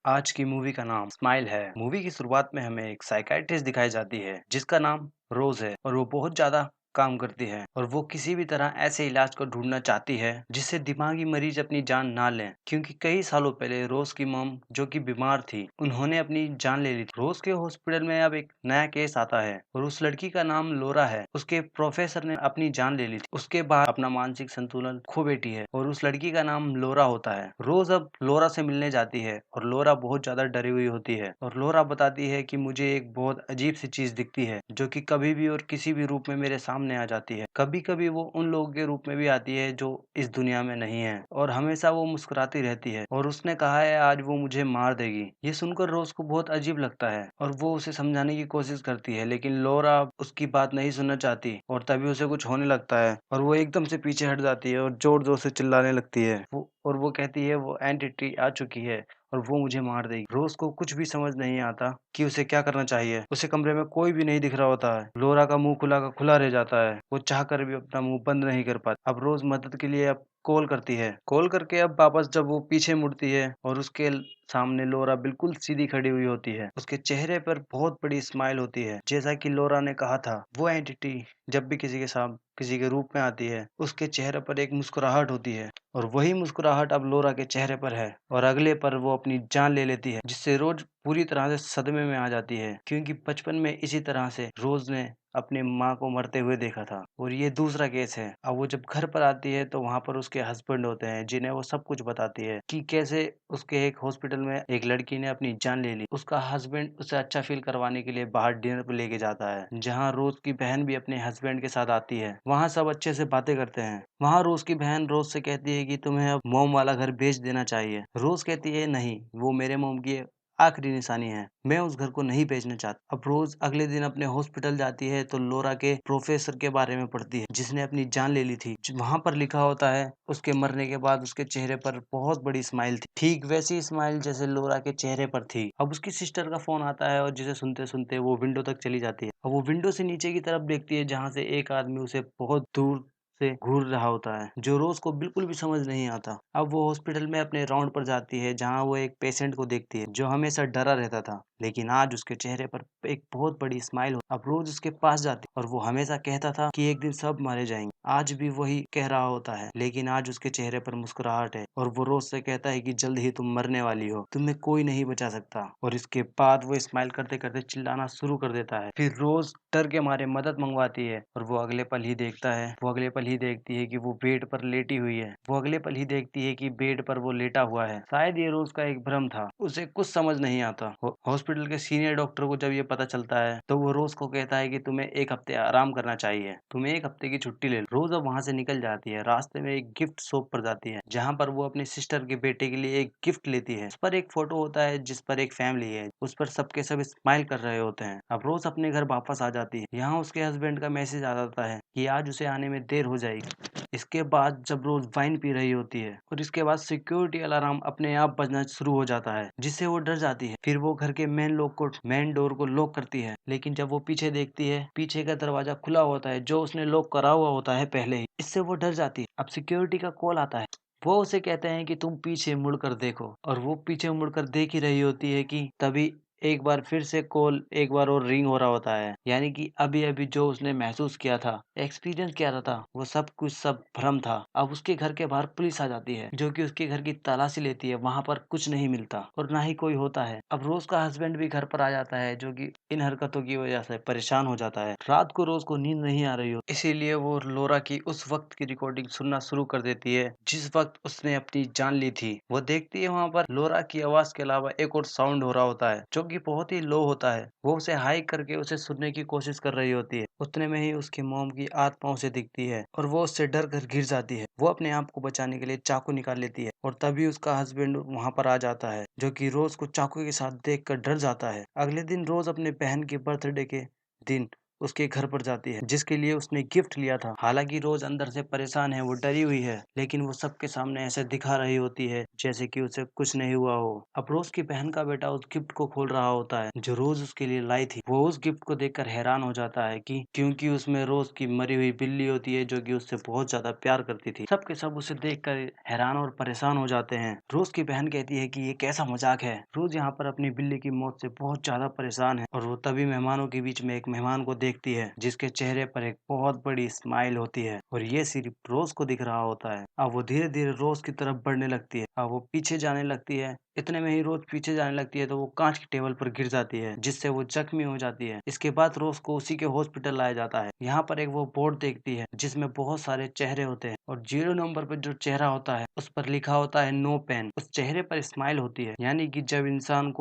आज की मूवी का नाम स्माइल है। मूवी की शुरुआत में हमें एक साइकियाट्रिस्ट दिखाई जाती है जिसका नाम रोज है और वो बहुत ज्यादा काम करती है और वो किसी भी तरह ऐसे इलाज को ढूंढना चाहती है जिससे दिमागी मरीज अपनी जान ना लें, क्योंकि कई सालों पहले रोज की मॉम जो कि बीमार थी उन्होंने अपनी जान ले ली थी। रोज के हॉस्पिटल में अब एक नया केस आता है और उस लड़की का नाम लोरा है। उसके प्रोफेसर ने अपनी जान ले ली थी, उसके बाद अपना मानसिक संतुलन खो बैठी है और उस लड़की का नाम लोरा होता है। रोज अब लोरा से मिलने जाती है और लोरा बहुत ज्यादा डरी हुई होती है और लोरा बताती है कि मुझे एक बहुत अजीब सी चीज दिखती है जो कि कभी भी और किसी भी रूप में मेरे सामने आ जाती है। कभी कभी वो उन लोगों के रूप में भी आती है जो इस दुनिया में नहीं है और हमेशा वो मुस्कुराती रहती है और उसने कहा है आज वो मुझे मार देगी। ये सुनकर रोज को बहुत अजीब लगता है और वो उसे समझाने की कोशिश करती है, लेकिन लोरा उसकी बात नहीं सुनना चाहती और तभी उसे कुछ होने लगता है और वो एकदम से पीछे हट जाती है और जोर जोर से चिल्लाने लगती है। वो कहती है वो एंटिटी आ चुकी है और वो मुझे मार देगी। रोज को कुछ भी समझ नहीं आता कि उसे क्या करना चाहिए। उसे कमरे में कोई भी नहीं दिख रहा होता है। लोरा का मुंह खुला का खुला रह जाता है। वो चाह कर भी अपना मुंह बंद नहीं कर पाती। अब रोज मदद के लिए अब कॉल करती है। कॉल करके अब वापस जब वो पीछे मुड़ती है और उसके सामने लोरा बिल्कुल सीधी खड़ी हुई होती है। उसके चेहरे पर बहुत बड़ी स्माइल होती है। जैसा कि लोरा ने कहा था, वो एंटिटी जब भी किसी के साथ किसी के रूप में आती है उसके चेहरे पर एक मुस्कुराहट होती है और वही मुस्कुराहट अब लोरा के चेहरे पर है और अगले पर वो अपनी जान ले लेती है, जिससे रोज पूरी तरह से सदमे में आ जाती है, क्योंकि बचपन में इसी तरह से रोज ने अपनी माँ को मरते हुए देखा था। और ये दूसरा केस है। अब वो जब घर पर आती है तो वहाँ पर उसके हस्बैंड होते हैं जिन्हें वो सब कुछ बताती है कि कैसे उसके एक हॉस्पिटल में एक लड़की ने अपनी जान ले ली। उसका हस्बैंड उसे अच्छा फील करवाने के लिए बाहर डिनर पे लेके जाता है, जहाँ रोज की बहन भी अपने हस्बैंड के साथ आती है। वहाँ सब अच्छे से बातें करते हैं। वहाँ रोज की बहन रोज से कहती है कि तुम्हें अब मोम वाला घर बेच देना चाहिए। रोज कहती है नहीं, वो मेरे मोम की आखिरी निशानी है, मैं उस घर को नहीं बेचना चाहता। अब रोज अगले दिन अपने हॉस्पिटल जाती है तो लोरा के प्रोफेसर के बारे में पढ़ती है जिसने अपनी जान ले ली थी। वहां पर लिखा होता है उसके मरने के बाद उसके चेहरे पर बहुत बड़ी स्माइल थी, ठीक वैसी स्माइल जैसे लोरा के चेहरे पर थी। अब उसकी सिस्टर का फोन आता है और जिसे सुनते सुनते वो विंडो तक चली जाती है। अब वो विंडो से नीचे की तरफ देखती है जहाँ से एक आदमी उसे बहुत दूर से घूर रहा होता है, जो रोज को बिल्कुल भी समझ नहीं आता। अब वो हॉस्पिटल में अपने राउंड पर जाती है जहाँ वो एक पेशेंट को देखती है जो हमेशा डरा रहता था, लेकिन आज उसके चेहरे पर एक बहुत बड़ी स्माइल हो। अब रोज उसके पास जाती और वो हमेशा कहता था कि एक दिन सब मारे जाएंगे। आज भी वही कह रहा होता है, लेकिन आज उसके चेहरे पर मुस्कुराहट है और वो रोज से कहता है कि जल्द ही तुम मरने वाली हो, तुम्हें कोई नहीं बचा सकता। और इसके बाद वो स्माइल करते करते चिल्लाना शुरू कर देता है। फिर रोज डर के मारे मदद मंगवाती है और वो अगले पल ही देखती है कि वो बेड पर लेटी हुई है। वो अगले पल ही देखती है कि बेड पर वो लेटा हुआ है। शायद ये रोज का एक भ्रम था, उसे कुछ समझ नहीं आता। हॉस्पिटल के सीनियर डॉक्टर को जब ये पता चलता है तो वो रोज को कहता है कि तुम्हें एक हफ्ते आराम करना चाहिए, तुम्हें एक हफ्ते की छुट्टी ले लो। रोज अब वहां से निकल जाती है। रास्ते में एक गिफ्ट शॉप पर जाती है जहाँ पर वो अपनी सिस्टर के बेटे के लिए एक गिफ्ट लेती है। उस पर एक फोटो होता है जिस पर एक फैमिली है, उस पर सबके सब स्माइल कर रहे होते हैं। अब रोज अपने घर वापस आ जाती है। यहाँ उसके हस्बैंड का मैसेज आ जाता है कि आज उसे आने में देर हो जाएगी। इसके बाद जब रोज वाइन पी रही होती है और इसके बाद सिक्योरिटी अलार्म अपने आप बजना शुरू हो जाता है जिससे वो डर जाती है। फिर वो घर के मेन डोर को लॉक करती है, लेकिन जब वो पीछे देखती है पीछे का दरवाजा खुला होता है जो उसने लॉक करा हुआ होता है पहले ही। इससे वो डर जाती है। अब सिक्योरिटी का कॉल आता है। वो उसे कहते हैं कि तुम पीछे मुड़कर देखो और वो पीछे मुड़कर देख ही रही होती है कि तभी एक बार फिर से कॉल एक बार और रिंग हो रहा होता है, यानी कि अभी अभी जो उसने महसूस किया था, एक्सपीरियंस किया था, वो सब कुछ सब भ्रम था। अब उसके घर के बाहर पुलिस आ जाती है जो कि उसके घर की तलाशी लेती है। वहां पर कुछ नहीं मिलता और ना ही कोई होता है। अब रोज का हस्बैंड भी घर पर आ जाता है जो कि इन हरकतों की वजह से परेशान हो जाता है। रात को रोज को नींद नहीं आ रही हो, इसीलिए वो लोरा की उस वक्त की रिकॉर्डिंग सुनना शुरू कर देती है जिस वक्त उसने अपनी जान ली थी। वो देखती है वहां पर लोरा की आवाज के अलावा एक और साउंड हो रहा होता है जो कि बहुत ही लो होता है। वो उसे हाई करके उसे सुनने की कोशिश कर रही होती है। उतने में ही उसकी मोम की आत्मा उसे दिखती है और वो उससे डर कर गिर जाती है। वो अपने आप को बचाने के लिए चाकू निकाल लेती है और तभी उसका हस्बैंड वहां पर आ जाता है जो कि रोज को चाकू के साथ देख कर डर जाता है। अगले दिन रोज अपने बहन के बर्थडे के दिन उसके घर पर जाती है जिसके लिए उसने गिफ्ट लिया था। हालांकि रोज अंदर से परेशान है, वो डरी हुई है, लेकिन वो सबके सामने ऐसे दिखा रही होती है जैसे कि उसे कुछ नहीं हुआ हो। अब रोज की बहन का बेटा उस गिफ्ट को खोल रहा होता है जो रोज उसके लिए लाई थी। वो उस गिफ्ट को देखकर हैरान हो जाता है कि क्योंकि उसमें रोज की मरी हुई बिल्ली होती है जो कि उससे बहुत ज्यादा प्यार करती थी। सबके सब उसे देखकर हैरान और परेशान हो जाते हैं। रोज की बहन कहती है कि ये कैसा मजाक है। रोज यहाँ पर अपनी बिल्ली की मौत से बहुत ज्यादा परेशान है और वो तभी मेहमानों के बीच में एक मेहमान को देखती है जिसके चेहरे पर एक बहुत बड़ी स्माइल होती है और ये सिर्फ रोज को दिख रहा होता है। अब वो धीरे धीरे रोज की तरफ बढ़ने लगती है। अब वो पीछे जाने लगती है। इतने में ही रोज पीछे जाने लगती है तो वो कांच की टेबल पर गिर जाती है जिससे वो जख्मी हो जाती है। इसके बाद रोज को उसी के हॉस्पिटल लाया जाता है। यहाँ पर एक वो बोर्ड देखती है जिसमें बहुत सारे चेहरे होते हैं और 0 नंबर पर जो चेहरा होता है उस पर लिखा होता है नो पेन। उस चेहरे पर स्माइल होती है, यानी कि जब इंसान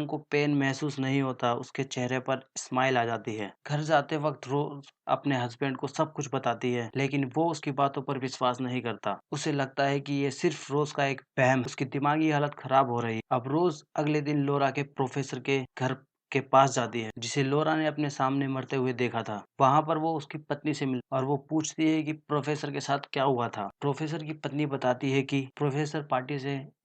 को पेन महसूस नहीं होता उसके चेहरे पर स्माइल आ जाती है। घर जाते वक्त रोज अपने हस्बैंड को सब कुछ बताती है, लेकिन वो उसकी बातों पर विश्वास नहीं करता। उसे लगता है कि ये सिर्फ रोज का एक वहम, उसकी दिमागी हालत खराब हो रही है। अब रोज अगले दिन लोरा के प्रोफेसर के घर के पास जाती है जिसे लोरा ने अपने सामने मरते हुए देखा था। वहां पर वो उसकी पत्नी से मिल और वो पूछती है कि प्रोफेसर के साथ क्या हुआ था। प्रोफेसर की पत्नी बताती है कि प्रोफेसर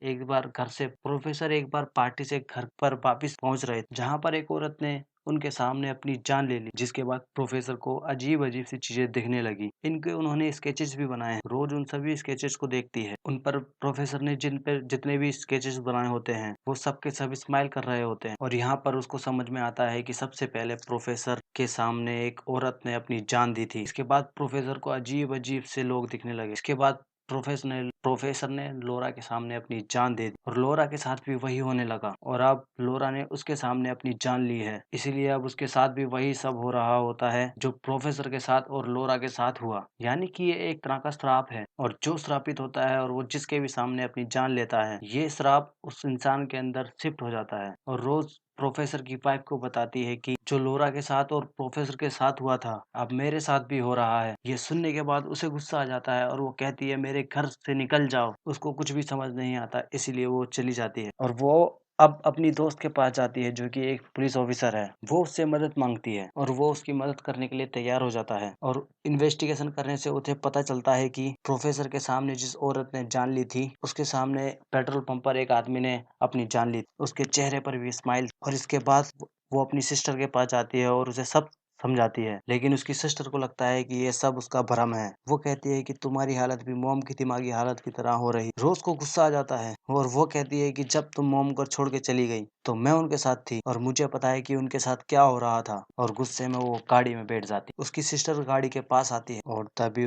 एक बार पार्टी से घर पर वापिस पहुंच रहे थे जहां पर एक औरत ने उनके सामने अपनी जान ले ली, जिसके बाद प्रोफेसर को अजीब अजीब सी चीजें दिखने लगी। इनके उन्होंने स्केचेस भी बनाए हैं। रोज उन सभी स्केचेस को देखती है। उन पर प्रोफेसर ने जिन पर जितने भी स्केचेस बनाए होते हैं वो सब के सब स्माइल कर रहे होते हैं और यहाँ पर उसको समझ में आता है कि सबसे पहले प्रोफेसर के सामने एक औरत ने अपनी जान दी थी। इसके बाद प्रोफेसर को अजीब अजीब से लोग दिखने लगे। इसके बाद प्रोफेसर ने लोरा के सामने अपनी जान दे दी और लोरा के साथ भी वही होने लगा और अब लोरा ने उसके सामने अपनी जान ली है, इसीलिए अब उसके साथ भी वही सब हो रहा होता है जो प्रोफेसर के साथ और लोरा के साथ हुआ। यानी कि ये एक तरह का श्राप है और जो श्रापित होता है और वो जिसके भी सामने अपनी जान लेता है ये श्राप उस इंसान के अंदर शिफ्ट हो जाता है। और रोज प्रोफेसर की वाइफ को बताती है कि जो लोरा के साथ और प्रोफेसर के साथ हुआ था अब मेरे साथ भी हो रहा है। ये सुनने के बाद उसे गुस्सा आ जाता है और वो कहती है मेरे घर से निकल जाओ। उसको कुछ भी समझ नहीं आता, इसीलिए वो चली जाती है और वो अब अपनी दोस्त के पास जाती है जो कि एक पुलिस ऑफिसर है। वो उससे मदद मांगती है और वो उसकी मदद करने के लिए तैयार हो जाता है और इन्वेस्टिगेशन करने से उसे पता चलता है कि प्रोफेसर के सामने जिस औरत ने जान ली थी उसके सामने पेट्रोल पंप पर एक आदमी ने अपनी जान ली। उसके चेहरे पर भी स्माइल और इसके बाद वो अपनी सिस्टर के पास जाती है और उसे सब समझाती है, लेकिन उसकी सिस्टर को लगता है कि ये सब उसका भ्रम है। वो कहती है कि तुम्हारी हालत भी मॉम की दिमागी हालत की तरह हो रही। रोज को गुस्सा आ जाता है और वो कहती है कि जब तुम मॉम को छोड़ के चली गई तो मैं उनके साथ थी और मुझे पता है कि उनके साथ क्या हो रहा था और गुस्से में वो गाड़ी में बैठ जाती। उसकी सिस्टर गाड़ी के पास आती है और तभी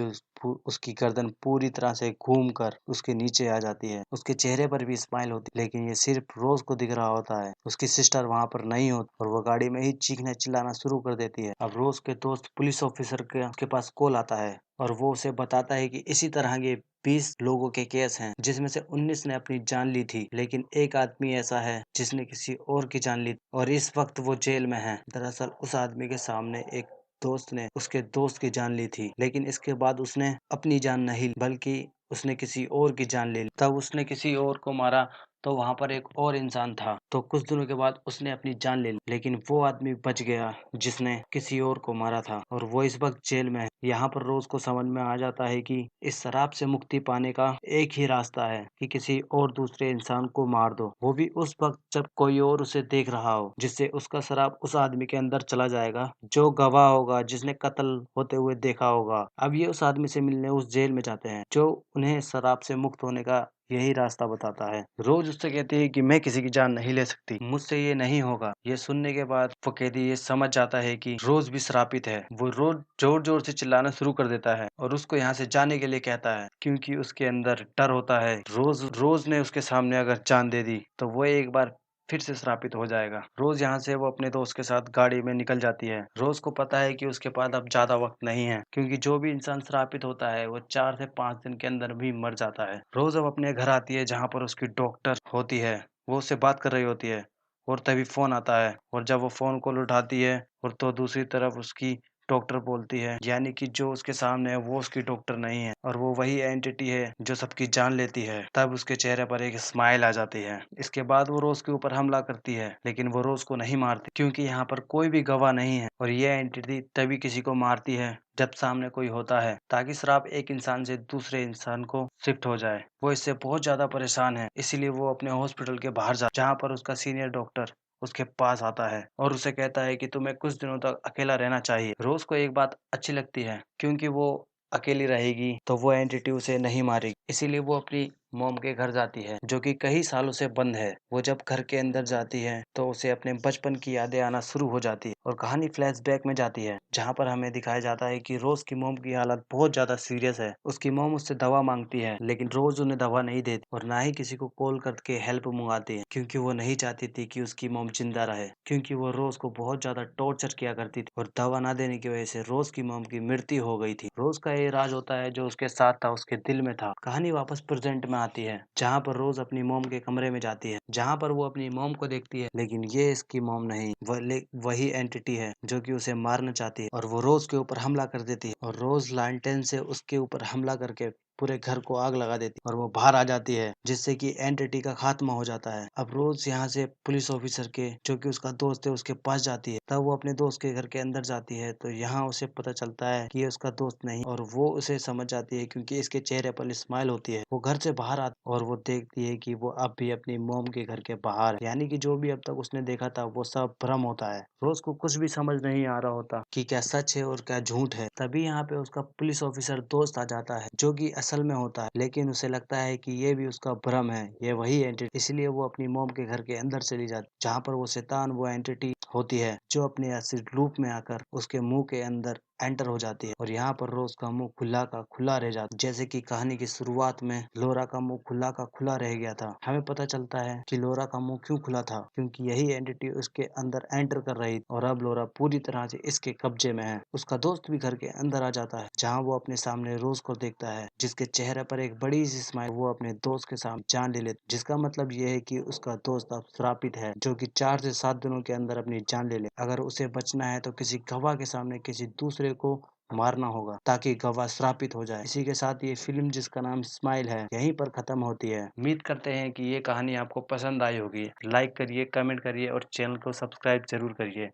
उसकी गर्दन पूरी तरह से घूम कर उसके नीचे आ जाती है। उसके चेहरे पर भी स्माइल होती है, लेकिन ये सिर्फ रोज को दिख रहा होता है। उसकी सिस्टर वहां पर नहीं होती और वो गाड़ी में ही चीखने चिल्लाना शुरू कर देती है। अब रोज के दोस्त पुलिस ऑफिसर के पास कॉल आता है और वो उसे बताता है कि इसी तरह के 20 लोगों के केस हैं जिसमें से 19 ने अपनी जान ली थी, लेकिन एक आदमी ऐसा है जिसने किसी और की जान ली और इस वक्त वो जेल में है। दरअसल उस आदमी के सामने एक दोस्त ने उसके दोस्त की जान ली थी, लेकिन इसके बाद उसने अपनी जान नहीं ली बल्कि उसने किसी और की जान ले ली। तब उसने किसी और को मारा तो वहां पर एक और इंसान था, तो कुछ दिनों के बाद उसने अपनी जान ले ली, लेकिन वो आदमी बच गया जिसने किसी और को मारा था और वो इस वक्त जेल में है। यहाँ पर रोज को समझ में आ जाता है कि इस शराब से मुक्ति पाने का एक ही रास्ता है कि किसी और दूसरे इंसान को मार दो, वो भी उस वक्त जब कोई और उसे देख रहा हो, जिससे उसका शराब उस आदमी के अंदर चला जाएगा जो गवाह होगा, जिसने कत्ल होते हुए देखा होगा। अब ये उस आदमी से मिलने उस जेल में जाते हैं जो उन्हें शराब से मुक्त होने का यही रास्ता बताता है। रोज उससे कहती है कि मैं किसी की जान नहीं ले सकती, मुझसे ये नहीं होगा। ये सुनने के बाद वो कैदी ये समझ जाता है कि रोज भी श्रापित है। वो रोज जोर जोर से चिल्लाना शुरू कर देता है और उसको यहाँ से जाने के लिए कहता है, क्योंकि उसके अंदर डर होता है रोज रोज ने उसके सामने अगर जान दे दी तो वो एक बार फिर से श्रापित हो जाएगा। रोज यहाँ से वो अपने दोस्त के साथ गाड़ी में निकल जाती है। रोज को पता है कि उसके पास अब ज्यादा वक्त नहीं है, क्योंकि जो भी इंसान श्रापित होता है वो 4 से 5 दिन के अंदर भी मर जाता है। रोज अब अपने घर आती है जहाँ पर उसकी डॉक्टर होती है। वो उससे बात कर रही होती है और तभी फोन आता है और जब वो फोन कॉल उठाती है और तो दूसरी तरफ उसकी डॉक्टर बोलती है, यानी कि जो उसके सामने है वो उसकी डॉक्टर नहीं है और वो वही एंटिटी है जो सबकी जान लेती है। तब उसके चेहरे पर एक स्माइल आ जाती है। इसके बाद वो रोज के ऊपर हमला करती है, लेकिन वो रोज को नहीं मारती क्योंकि यहाँ पर कोई भी गवाह नहीं है और ये एंटिटी तभी किसी को मारती है जब सामने कोई होता है, ताकि श्राप एक इंसान से दूसरे इंसान को शिफ्ट हो जाए। वो इससे बहुत ज्यादा परेशान है, इसीलिए वो अपने हॉस्पिटल के बाहर जहाँ पर उसका सीनियर डॉक्टर उसके पास आता है और उसे कहता है कि तुम्हें कुछ दिनों तक अकेला रहना चाहिए। रोज को एक बात अच्छी लगती है, क्योंकि वो अकेली रहेगी तो वो एंटिटी उसे नहीं मारेगी, इसीलिए वो अपनी मॉम के घर जाती है जो कि कई सालों से बंद है। वो जब घर के अंदर जाती है तो उसे अपने बचपन की यादें आना शुरू हो जाती है और कहानी फ्लैशबैक में जाती है, जहाँ पर हमें दिखाया जाता है कि रोज की मॉम की हालत बहुत ज्यादा सीरियस है। उसकी मॉम उससे दवा मांगती है, लेकिन रोज उन्हें दवा नहीं देती और ना ही किसी को कॉल करके हेल्प मंगाती है, क्योंकि वो नहीं चाहती थी कि उसकी मॉम जिंदा रहे, क्योंकि वो रोज को बहुत ज्यादा टॉर्चर किया करती थी और दवा ना देने की वजह से रोज की मॉम की मृत्यु हो गई थी। रोज का ये राज होता है जो उसके साथ था, उसके दिल में था। कहानी वापस प्रेजेंट में आती है, जहाँ पर रोज अपनी मॉम के कमरे में जाती है, जहाँ पर वो अपनी मॉम को देखती है, लेकिन ये इसकी मॉम नहीं, वही एंटिटी है जो कि उसे मारना चाहती है और वो रोज के ऊपर हमला कर देती है और रोज लालटेन से उसके ऊपर हमला करके पूरे घर को आग लगा देती है और वो बाहर आ जाती है, जिससे कि एंटिटी का खात्मा हो जाता है। अब रोज यहाँ से पुलिस ऑफिसर के जो कि उसका दोस्त है उसके पास जाती है। तब वो अपने दोस्त के घर के अंदर जाती है तो यहाँ उसे पता चलता है कि ये उसका दोस्त नहीं और वो उसे समझ जाती है, क्योंकि इसके चेहरे पर स्माइल होती है। वो घर से बाहर आती और वो देखती है कि वो अब भी अपनी मोम के घर के बाहर है, यानी कि जो भी अब तक उसने देखा था वो सब भ्रम होता है। रोज को कुछ भी समझ नहीं आ रहा होता कि क्या सच है और क्या झूठ है। तभी यहाँ पे उसका पुलिस ऑफिसर दोस्त आ जाता है जो कि असल में होता है, लेकिन उसे लगता है कि ये भी उसका भ्रम है, ये वही एंटिटी। इसलिए वो अपनी मोम के घर के अंदर चली जाती, जहाँ पर वो शैतान वो एंटिटी होती है जो अपने एसिड लूप में आकर उसके मुंह के अंदर एंटर हो जाती है और यहाँ पर रोज का मुंह खुला का खुला रह जाता है। जैसे कि कहानी की शुरुआत में लोरा का मुंह खुला का खुला रह गया था। हमें पता चलता है कि लोरा का मुंह क्यों खुला था, क्योंकि यही एंटिटी उसके अंदर एंटर कर रही और अब लोरा पूरी तरह से इसके कब्जे में है। उसका दोस्त भी घर के अंदर आ जाता है, जहाँ वो अपने सामने रोज को देखता है जिसके चेहरे पर एक बड़ी सी स्माइल। वो अपने दोस्त के सामने जान ले लेता, जिसका मतलब ये है कि उसका दोस्त अब श्रापित है, जो कि 4 से 7 दिनों के अंदर अपनी जान ले अगर उसे बचना है तो किसी गवाह के सामने किसी दूसरे को मारना होगा ताकि गवाह श्रापित हो जाए। इसी के साथ ये फिल्म जिसका नाम स्माइल है यहीं पर खत्म होती है। उम्मीद करते हैं कि ये कहानी आपको पसंद आई होगी। लाइक करिए, कमेंट करिए और चैनल को सब्सक्राइब जरूर करिए।